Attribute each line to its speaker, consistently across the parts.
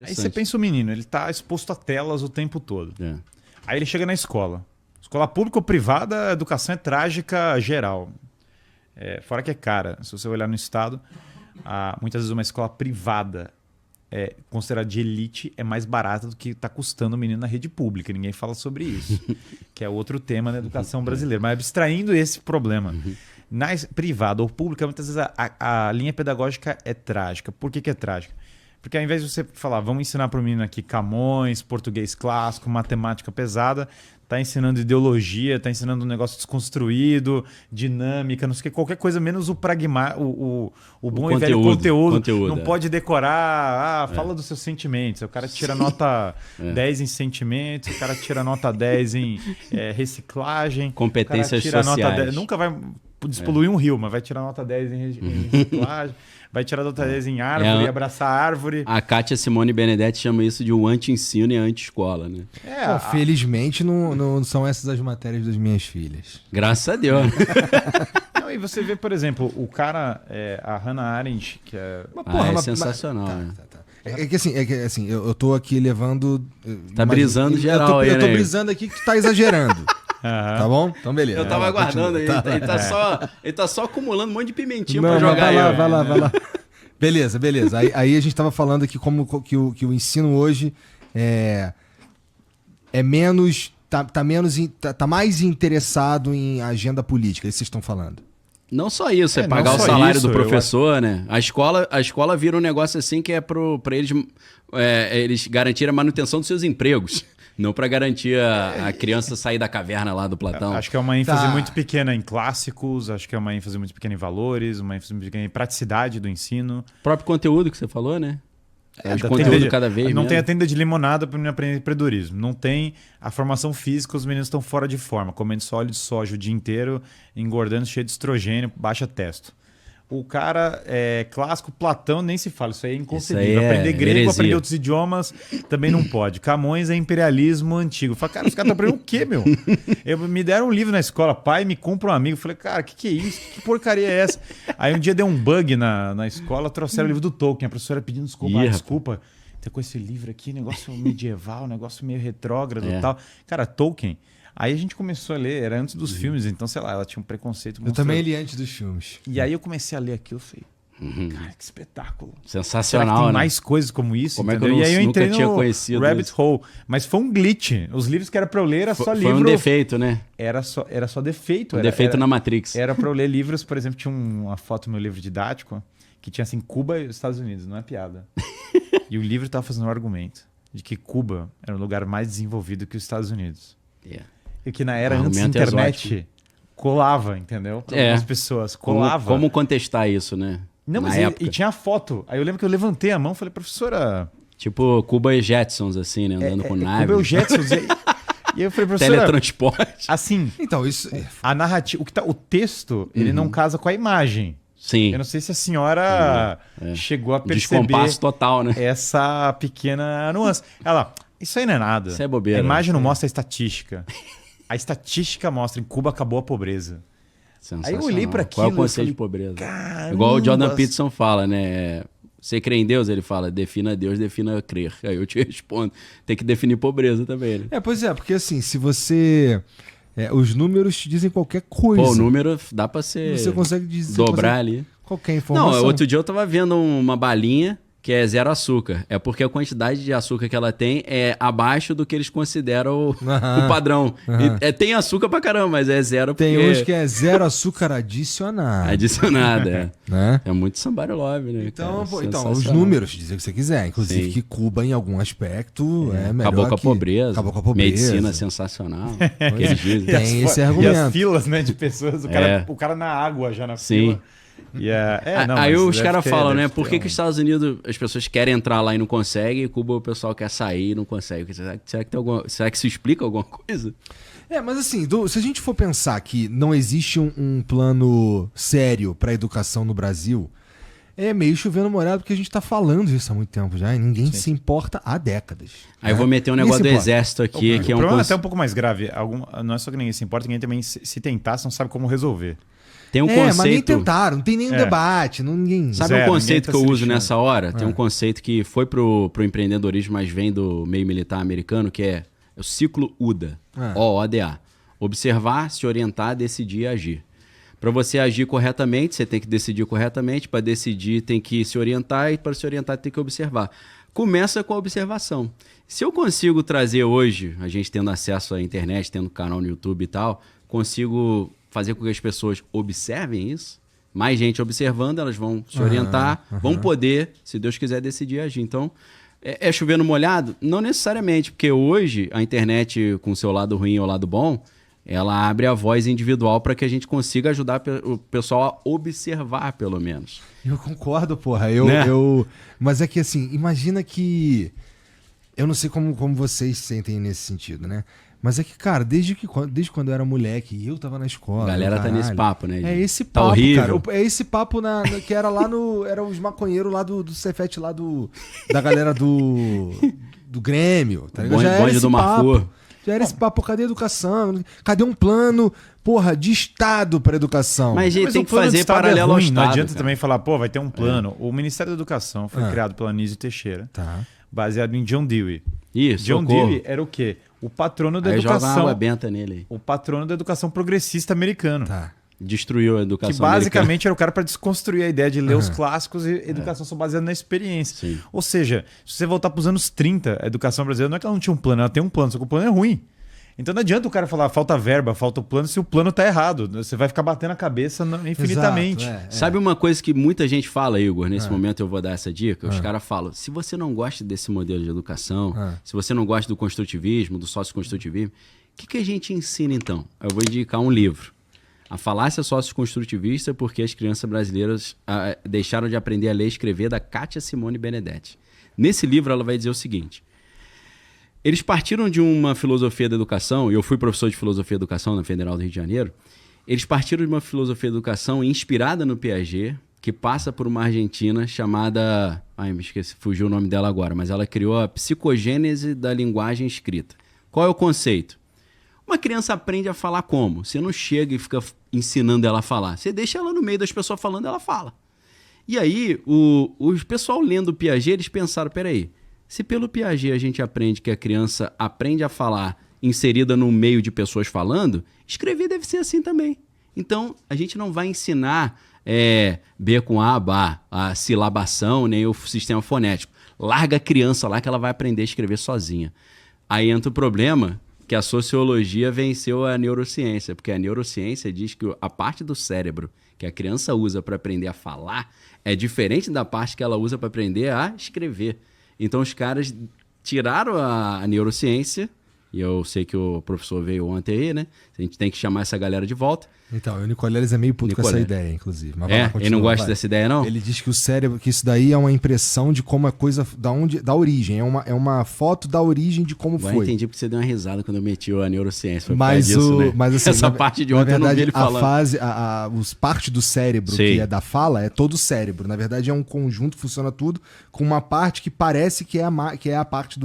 Speaker 1: Aí você pensa o menino, ele tá exposto a telas o tempo todo.
Speaker 2: É.
Speaker 1: Aí ele chega na escola. Escola pública ou privada, a educação é trágica geral. Fora que é cara. Se você olhar no estado, muitas vezes uma escola privada considerada de elite é mais barata do que está custando o menino na rede pública. Ninguém fala sobre isso, que é outro tema na educação brasileira. Mas abstraindo esse problema, na privada ou pública, muitas vezes a linha pedagógica é trágica. Por que é trágica? Porque ao invés de você falar, vamos ensinar para o menino aqui Camões, português clássico, matemática pesada, tá ensinando ideologia, tá ensinando um negócio desconstruído, dinâmica, não sei o que, qualquer coisa menos o pragmático, o bom e velho conteúdo. Não pode decorar, fala dos seus sentimentos. O cara tira nota 10 em sentimentos, o cara tira nota 10 em reciclagem.
Speaker 2: Competências
Speaker 1: tira
Speaker 2: sociais.
Speaker 1: Nota 10, nunca vai despoluir um rio, mas vai tirar nota 10 em reciclagem. Vai tirar nota 10 em árvore, abraçar a árvore.
Speaker 2: A Kátia Simone Benedetti chama isso de um anti-ensino e anti-escola, né?
Speaker 3: Bom, felizmente não são essas as matérias das minhas filhas.
Speaker 2: Graças a Deus.
Speaker 1: Não, e você vê, por exemplo, o cara, a Hannah Arendt, que é...
Speaker 2: é sensacional, né?
Speaker 3: Tá. É que assim, eu tô aqui levando...
Speaker 2: Tá brisando geral aí, né?
Speaker 3: Eu tô brisando aqui que tu tá exagerando. Tá bom? Então beleza.
Speaker 2: Eu tava aguardando aí. Ele tá só acumulando um monte de pimentinha pra jogar aí.
Speaker 3: Vai lá. Beleza. Aí a gente tava falando aqui como que o ensino hoje é menos... Tá mais interessado em agenda política, é isso que vocês estão falando.
Speaker 2: Não só isso, é pagar o salário do professor, né? A escola vira um negócio assim que é pra eles garantirem a manutenção dos seus empregos. Não para garantir a criança sair da caverna lá do Platão.
Speaker 1: Acho que é uma ênfase muito pequena em clássicos, acho que é uma ênfase muito pequena em valores, uma ênfase muito pequena em praticidade do ensino.
Speaker 2: O próprio conteúdo que você falou, né? De conteúdo cada vez
Speaker 1: Não
Speaker 2: mesmo.
Speaker 1: tem a tenda de limonada para o menino aprender empreendedorismo. Não tem a formação física, os meninos estão fora de forma, comendo só óleo de soja o dia inteiro, engordando, cheio de estrogênio, baixa testo. O cara clássico, Platão, nem se fala, isso aí é inconcebível. Aprender grego,
Speaker 2: heresia.
Speaker 1: aprender outros idiomas, também não pode. Camões é imperialismo antigo. Fala, cara, os caras estão aprendendo o quê, meu? Me deram um livro na escola, pai, me compra um amigo. Falei, cara, que é isso? Que porcaria é essa? Aí um dia deu um bug na escola, trouxeram o livro do Tolkien. A professora pedindo desculpa. Desculpa, tem com esse livro aqui, negócio medieval, negócio meio retrógrado e tal. Cara, Tolkien... Aí a gente começou a ler, era antes dos filmes, então, sei lá, ela tinha um preconceito.
Speaker 3: Eu também li antes dos filmes.
Speaker 1: E aí eu comecei a ler aquilo e falei, cara, que espetáculo.
Speaker 2: Sensacional,
Speaker 1: será que tem
Speaker 2: né?
Speaker 1: mais coisas como isso?
Speaker 2: Como
Speaker 1: entendeu?
Speaker 2: é que eu
Speaker 1: E aí eu entrei
Speaker 2: nunca tinha
Speaker 1: no
Speaker 2: conhecido
Speaker 1: Rabbit Hole. Mas foi um glitch. Os livros que era pra eu ler era só livro...
Speaker 2: Foi um defeito, né?
Speaker 1: Era só defeito.
Speaker 2: Defeito na Matrix.
Speaker 1: Era pra eu ler livros, por exemplo, tinha uma foto no meu livro didático que tinha assim, Cuba e os Estados Unidos, não é piada. E o livro tava fazendo um argumento de que Cuba era um lugar mais desenvolvido que os Estados Unidos. E que na era antes da internet colava, entendeu? Para algumas pessoas, colava.
Speaker 2: Como contestar isso, né?
Speaker 1: Não, mas e tinha foto. Aí eu lembro que eu levantei a mão e falei, professora...
Speaker 2: Tipo Cuba e Jetsons, assim, né? Andando com nave.
Speaker 1: Cuba e Jetsons. E aí eu falei, professora...
Speaker 2: Teletransporte.
Speaker 1: Assim,
Speaker 3: então, isso...
Speaker 1: a narrativa... O texto, ele não casa com a imagem.
Speaker 2: Sim.
Speaker 1: Eu não sei se a senhora chegou a perceber...
Speaker 2: Descompasso total, né?
Speaker 1: Essa pequena nuance. Ela, isso aí não é nada.
Speaker 2: Isso é bobeira.
Speaker 1: A imagem não mostra a estatística. A estatística mostra, em Cuba acabou a pobreza. Aí eu olhei para aquilo.
Speaker 2: Qual é o conceito de pobreza?
Speaker 1: Caramba.
Speaker 2: Igual o Jordan Peterson fala, né? Você crê em Deus? Ele fala, defina Deus, defina crer. Aí eu te respondo, tem que definir pobreza também, né?
Speaker 3: Pois é, porque assim, se você... os números te dizem qualquer coisa.
Speaker 2: Pô, o número dá pra ser...
Speaker 3: Você consegue dizer...
Speaker 2: Dobrar ali.
Speaker 3: Qualquer informação.
Speaker 2: Não, outro dia eu tava vendo uma balinha que é 0 açúcar. É porque a quantidade de açúcar que ela tem é abaixo do que eles consideram o padrão. E, tem açúcar pra caramba, mas é zero porque...
Speaker 3: Tem uns que é 0 açúcar adicionado.
Speaker 2: Adicionado,
Speaker 3: né?
Speaker 2: É muito somebody love, né?
Speaker 3: Então, os números dizem o que você quiser. Inclusive que Cuba, em algum aspecto, é melhor
Speaker 2: acabou com a pobreza.
Speaker 3: Acabou com a pobreza.
Speaker 2: Medicina sensacional. Que eles dizem.
Speaker 3: Tem esse argumento.
Speaker 1: E as filas, né, de pessoas. O cara na água já na fila.
Speaker 2: Aí os caras falam, né? Por que os Estados Unidos, as pessoas querem entrar lá e não conseguem, e Cuba o pessoal quer sair e não consegue? Será que isso explica alguma coisa?
Speaker 3: Mas assim, se a gente for pensar que não existe um plano sério para a educação no Brasil, é meio chovendo molhado, porque a gente tá falando isso há muito tempo já, e ninguém se importa há décadas.
Speaker 2: Aí eu vou meter um negócio do exército aqui, que é um...
Speaker 1: O problema é até um pouco mais grave. Não é só que ninguém se importa, ninguém também, se tentar, não sabe como resolver.
Speaker 2: Tem um
Speaker 3: mas nem
Speaker 2: conceito...
Speaker 3: tentaram, não tem nenhum debate, ninguém...
Speaker 2: Sabe um conceito que eu uso nessa hora? Tem um conceito que foi pro empreendedorismo, mas vem do meio militar americano, que é o ciclo UDA, OODA. Observar, se orientar, decidir e agir. Para você agir corretamente, você tem que decidir corretamente. Para decidir, tem que se orientar. E para se orientar, tem que observar. Começa com a observação. Se eu consigo trazer hoje, a gente tendo acesso à internet, tendo canal no YouTube e tal, consigo fazer com que as pessoas observem isso, mais gente observando, elas vão se orientar, vão poder, se Deus quiser, decidir agir. Então, é chover no molhado? Não necessariamente, porque hoje a internet, com o seu lado ruim ou lado bom, ela abre a voz individual para que a gente consiga ajudar o pessoal a observar, pelo menos.
Speaker 3: Eu concordo, porra. Mas é que assim, imagina que... Eu não sei como vocês sentem nesse sentido, né? Mas é que, cara, desde quando eu era moleque, eu tava na escola.
Speaker 2: A galera tá nesse papo, né?
Speaker 3: É esse
Speaker 2: tá
Speaker 3: papo,
Speaker 2: horrível.
Speaker 3: cara. É esse papo que era lá no... Era os maconheiros lá do Cefete, lá da galera do Grêmio, tá ligado?
Speaker 2: Bonde do Marfur.
Speaker 3: Já era esse papo, cadê a educação? Cadê um plano, porra, de Estado para educação?
Speaker 2: Mas a gente tem que fazer paralelo ao Estado.
Speaker 1: Não adianta também falar, vai ter um plano. O Ministério da Educação foi criado pelo Anísio Teixeira, baseado em John Dewey.
Speaker 2: Isso,
Speaker 1: John Dewey era o quê? O patrono da educação.
Speaker 2: Joga uma água benta nele.
Speaker 1: O patrono da educação progressista americano.
Speaker 2: Destruiu a educação
Speaker 1: que basicamente era o cara para desconstruir a ideia de ler os clássicos e educação só baseada na experiência.
Speaker 2: Sim.
Speaker 1: Ou seja, se você voltar para os anos 30, a educação brasileira não é que ela não tinha um plano, ela tem um plano, só que o plano é ruim. Então não adianta o cara falar falta verba, falta o plano, se o plano tá errado. Você vai ficar batendo a cabeça infinitamente.
Speaker 3: Exato,
Speaker 2: Sabe uma coisa que muita gente fala, Igor, nesse momento eu vou dar essa dica? Os caras falam, se você não gosta desse modelo de educação, se você não gosta do construtivismo, do socioconstrutivismo, o que a gente ensina então? Eu vou indicar um livro. A Falácia Socioconstrutivista, porque as crianças brasileiras deixaram de aprender a ler e escrever, da Kátia Simone Benedetti. Nesse livro ela vai dizer o seguinte: eles partiram de uma filosofia da educação, e eu fui professor de filosofia da educação na Federal do Rio de Janeiro, eles partiram de uma filosofia da educação inspirada no Piaget, que passa por uma argentina chamada... me esqueci, fugiu o nome dela agora, mas ela criou a psicogênese da linguagem escrita. Qual é o conceito? Uma criança aprende a falar como? Você não chega e fica ensinando ela a falar. Você deixa ela no meio das pessoas falando, ela fala. E aí, o pessoal lendo o Piaget, eles pensaram, peraí, se pelo Piaget a gente aprende que a criança aprende a falar inserida no meio de pessoas falando, escrever deve ser assim também. Então, a gente não vai ensinar B com A, Bá, a silabação, nem o sistema fonético. Larga a criança lá que ela vai aprender a escrever sozinha. Aí entra o problema que a sociologia venceu a neurociência, porque a neurociência diz que a parte do cérebro que a criança usa para aprender a falar é diferente da parte que ela usa para aprender a escrever. Então os caras tiraram a neurociência, e eu sei que o professor veio ontem aí, né? A gente tem que chamar essa galera de volta.
Speaker 3: Então, o Nicoleles é meio puto com essa ideia, inclusive. Mas vai lá, continua,
Speaker 2: ele não gosta dessa ideia, não?
Speaker 3: Ele diz que o cérebro, que isso daí é uma impressão de como a coisa, da origem. É uma foto da origem de como foi.
Speaker 2: Eu entendi porque você deu uma risada quando eu meti a neurociência.
Speaker 3: Mas assim,
Speaker 2: essa parte de ontem eu não vi ele falando.
Speaker 3: Os parte do cérebro que é da fala é todo o cérebro. Na verdade é um conjunto, funciona tudo, com uma parte que parece que é a parte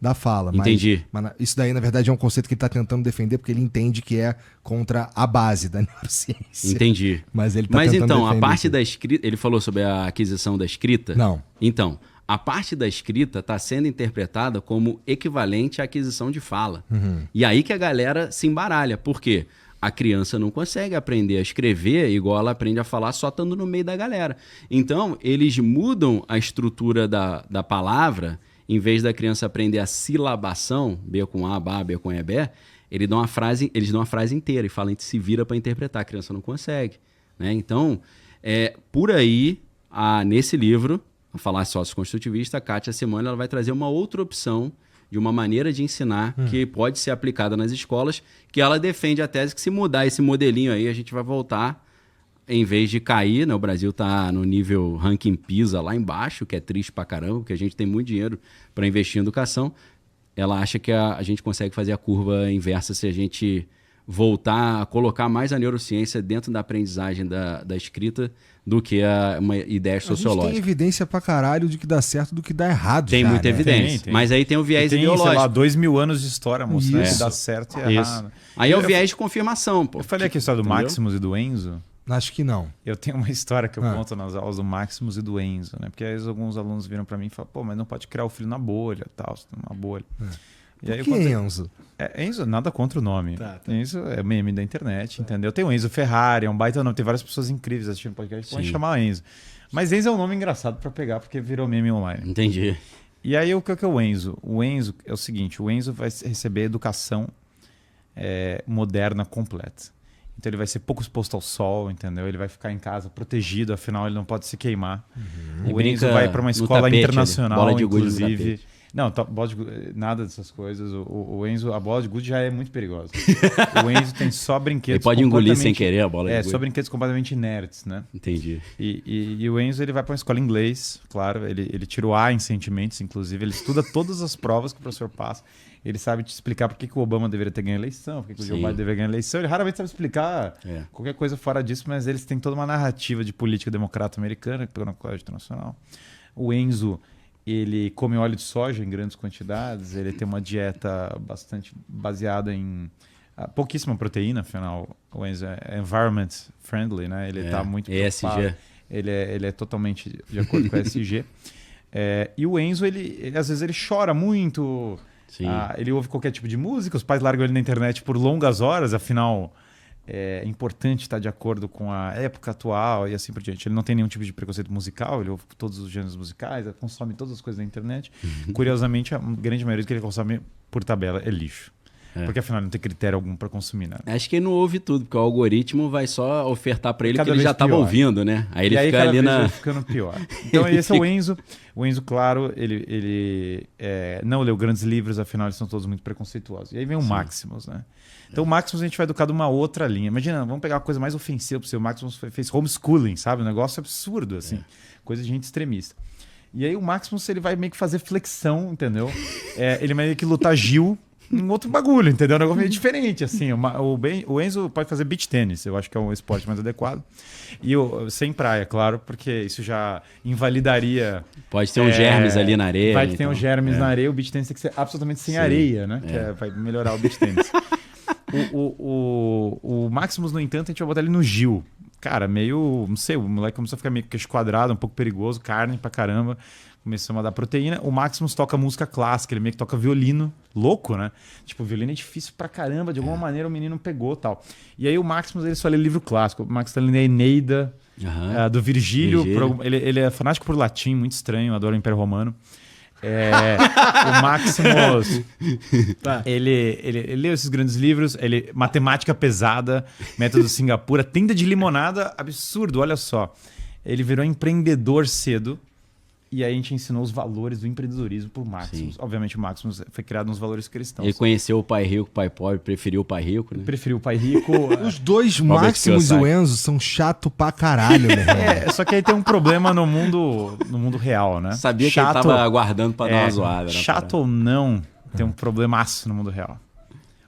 Speaker 3: da fala.
Speaker 2: Entendi.
Speaker 3: Mas isso daí, na verdade, é um conceito que ele está tentando defender porque ele entende que é contra a base da neurociência.
Speaker 2: Entendi.
Speaker 3: Mas ele tá tentando
Speaker 2: então,
Speaker 3: defender
Speaker 2: a parte
Speaker 3: isso.
Speaker 2: da escrita... Ele falou sobre a aquisição da escrita?
Speaker 3: Não.
Speaker 2: Então, a parte da escrita está sendo interpretada como equivalente à aquisição de fala. E aí que a galera se embaralha. Por quê? A criança não consegue aprender a escrever igual ela aprende a falar só estando no meio da galera. Então, eles mudam a estrutura da palavra. Em vez da criança aprender a silabação, B com A, Bá, B com E, B, eles dão uma frase inteira e falam que se vira para interpretar. A criança não consegue. Né? Então, por aí, nesse livro, a Falácia Socioconstrutivista, a Kátia Simone, ela vai trazer uma outra opção de uma maneira de ensinar que pode ser aplicada nas escolas, que ela defende a tese que se mudar esse modelinho aí, a gente vai voltar, em vez de cair, né? O Brasil está no nível ranking PISA lá embaixo, que é triste pra caramba, porque a gente tem muito dinheiro para investir em educação. Ela acha que a gente consegue fazer a curva inversa se a gente voltar a colocar mais a neurociência dentro da aprendizagem da escrita do que uma ideia sociológica.
Speaker 3: A gente tem evidência pra caralho de que dá certo do que dá errado.
Speaker 2: Tem muita evidência.
Speaker 1: Tem.
Speaker 2: Mas aí tem o viés ideológico.
Speaker 1: Sei lá, 2000 anos de história mostrando
Speaker 3: Isso.
Speaker 1: que dá certo e errado.
Speaker 2: Aí é o viés de confirmação. Pô.
Speaker 1: Eu falei aqui a história do Maximus e do Enzo.
Speaker 3: Acho que não.
Speaker 1: Eu tenho uma história que eu conto nas aulas do Maximus e do Enzo, né? Porque aí alguns alunos viram para mim e falaram, pô, mas não pode criar o filho na bolha, tal, numa bolha. E aí
Speaker 3: Por que Enzo?
Speaker 1: Enzo, nada contra o nome.
Speaker 3: Tá.
Speaker 1: Enzo é meme da internet, entendeu? Tem o Enzo Ferrari, é um baita nome. Tem várias pessoas incríveis assistindo podcast, podem chamar Enzo. Mas Enzo é um nome engraçado para pegar, porque virou meme online.
Speaker 2: Entendi.
Speaker 1: E aí, o que é o Enzo? O Enzo é o seguinte, o Enzo vai receber educação moderna completa. Então ele vai ser pouco exposto ao sol, entendeu? Ele vai ficar em casa protegido, afinal ele não pode se queimar. O Enzo vai para uma escola internacional,
Speaker 2: bola de gude
Speaker 1: inclusive. Não, bola de gude, nada dessas coisas. O Enzo, a bola de gude já é muito perigosa. O Enzo tem só brinquedos.
Speaker 2: Ele pode engolir sem querer a bola de gude.
Speaker 1: Só brinquedos completamente inertes, né?
Speaker 2: Entendi.
Speaker 1: E o Enzo ele vai para uma escola em inglês, claro. Ele tira o A em sentimentos, inclusive. Ele estuda todas as provas que o professor passa. Ele sabe te explicar por que o Obama deveria ter ganho a eleição, por que o Joe Biden deveria ganhar a eleição. Ele raramente sabe explicar qualquer coisa fora disso, mas eles têm toda uma narrativa de política democrata americana, que pegou no Colégio Internacional. O Enzo, ele come óleo de soja em grandes quantidades, ele tem uma dieta bastante baseada em pouquíssima proteína, afinal. O Enzo é environment friendly, né? Ele está muito
Speaker 2: ESG.
Speaker 1: Ele é totalmente de acordo com a ESG. E o Enzo, ele às vezes ele chora muito. Ele ouve qualquer tipo de música, os pais largam ele na internet por longas horas, afinal é importante estar de acordo com a época atual e assim por diante. Ele não tem nenhum tipo de preconceito musical, ele ouve todos os gêneros musicais, consome todas as coisas da internet. Curiosamente, a grande maioria do que ele consome por tabela é lixo. Porque afinal não tem critério algum para consumir nada.
Speaker 2: Acho que ele não ouve tudo, porque o algoritmo vai só ofertar para ele o que ele já estava ouvindo, né? Aí ele fica ali na...
Speaker 1: vai ficando pior. Então esse é o Enzo. O Enzo, claro, ele não leu grandes livros, afinal eles são todos muito preconceituosos. E aí vem o Maximus, né? Então o Maximus a gente vai educar de uma outra linha. Imagina, vamos pegar uma coisa mais ofensiva para você. O Maximus fez homeschooling, sabe? Um negócio absurdo, assim. Coisa de gente extremista. E aí o Maximus ele vai meio que fazer flexão, entendeu? Ele vai meio que lutar Gil em outro bagulho, entendeu? Um negócio meio diferente, assim. O Enzo pode fazer beach tênis, eu acho que é um esporte mais adequado. E sem praia, claro, porque isso já invalidaria...
Speaker 2: Pode ter uns germes ali na areia.
Speaker 1: Vai ter uns germes na areia, o beach tênis tem que ser absolutamente sem areia, né? Que vai melhorar o beach tênis. O Maximus, no entanto, a gente vai botar ele no Gil. Cara, meio... Não sei, o moleque começou a ficar meio queixo quadrado, um pouco perigoso, carne pra caramba. Começamos a dar proteína. O Maximus toca música clássica, ele meio que toca violino. Louco, né? Tipo, violino é difícil pra caramba. De alguma maneira o menino pegou e tal. E aí o Maximus, ele só lê livro clássico. O Maximus tá lendo a Eneida, do Virgílio. Ele é fanático por latim, muito estranho, adora o Império Romano. O Maximus, ele leu esses grandes livros, matemática pesada, método Singapura, tenda de limonada, absurdo, olha só. Ele virou empreendedor cedo. E aí a gente ensinou os valores do empreendedorismo por Maximus. Obviamente o Maximus foi criado nos valores cristãos.
Speaker 2: Ele conheceu o pai rico, o pai pobre, preferiu o pai rico, né?
Speaker 1: Preferiu o pai rico.
Speaker 3: Os dois, Maximus e o Enzo, são chato pra caralho, meu irmão.
Speaker 1: Só que aí tem um problema no mundo real, né?
Speaker 2: Sabia que ele tava aguardando pra dar uma zoada.
Speaker 1: Chato ou não, tem um problemaço no mundo real.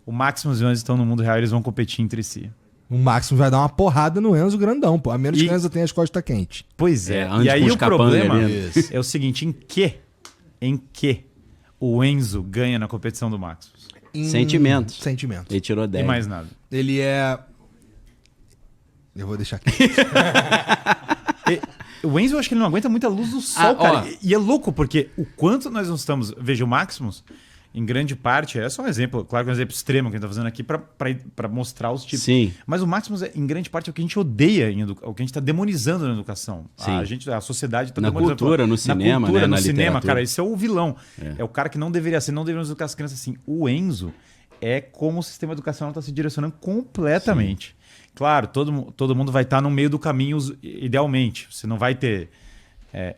Speaker 1: O Maximus e o Enzo estão no mundo real e eles vão competir entre si.
Speaker 3: O Maximus vai dar uma porrada no Enzo grandão, pô. A menos que o Enzo tenha as costas quentes.
Speaker 1: Pois é. E aí o problema é o seguinte, em que o Enzo ganha na competição do Maximus?
Speaker 2: Sentimentos.
Speaker 3: Ele
Speaker 2: tirou 10.
Speaker 1: E mais nada.
Speaker 3: Ele é... Eu vou deixar aqui.
Speaker 1: O Enzo, eu acho que ele não aguenta muita luz do sol, cara. E é louco, porque o quanto nós não estamos... Veja, o Maximus... Em grande parte, é só um exemplo, claro que é um exemplo extremo que a gente está fazendo aqui para mostrar os tipos.
Speaker 2: Sim.
Speaker 1: Mas o Maximus, em grande parte, é o que a gente odeia, o que a gente está demonizando na educação.
Speaker 2: Sim.
Speaker 1: A sociedade está
Speaker 2: demonizando. Na cultura, no cinema,
Speaker 1: né?
Speaker 2: No
Speaker 1: cinema, cara, esse é o vilão. É o cara que não deveria ser, não deveríamos educar as crianças assim. O Enzo é como o sistema educacional está se direcionando completamente. Sim. Claro, todo mundo vai estar no meio do caminho, idealmente. Você não vai ter...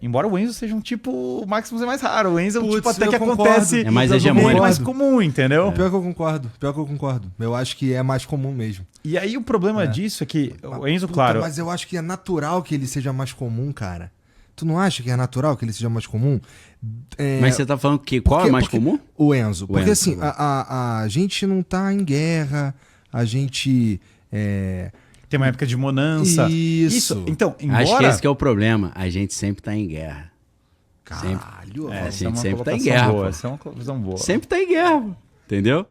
Speaker 1: embora o Enzo seja um tipo... O Maximus é mais raro. O Enzo é um tipo até que acontece...
Speaker 2: É mais hegemônico.
Speaker 1: É mais comum, entendeu?
Speaker 3: Pior que eu concordo. Eu acho que é mais comum mesmo.
Speaker 1: E aí o problema disso é que o Enzo, claro...
Speaker 3: Mas eu acho que é natural que ele seja mais comum, cara. Tu não acha que é natural que ele seja mais comum?
Speaker 2: Mas você tá falando que qual é mais comum?
Speaker 3: O Enzo. Porque assim, a gente não tá em guerra, a gente...
Speaker 1: Tem uma época de bonança.
Speaker 3: Isso.
Speaker 1: Então, embora...
Speaker 2: Acho que esse que é o problema. A gente sempre tá em guerra.
Speaker 3: Caralho.
Speaker 2: A gente sempre tá em guerra.
Speaker 1: Essa é uma visão boa.
Speaker 2: Sempre tá em guerra. Entendeu?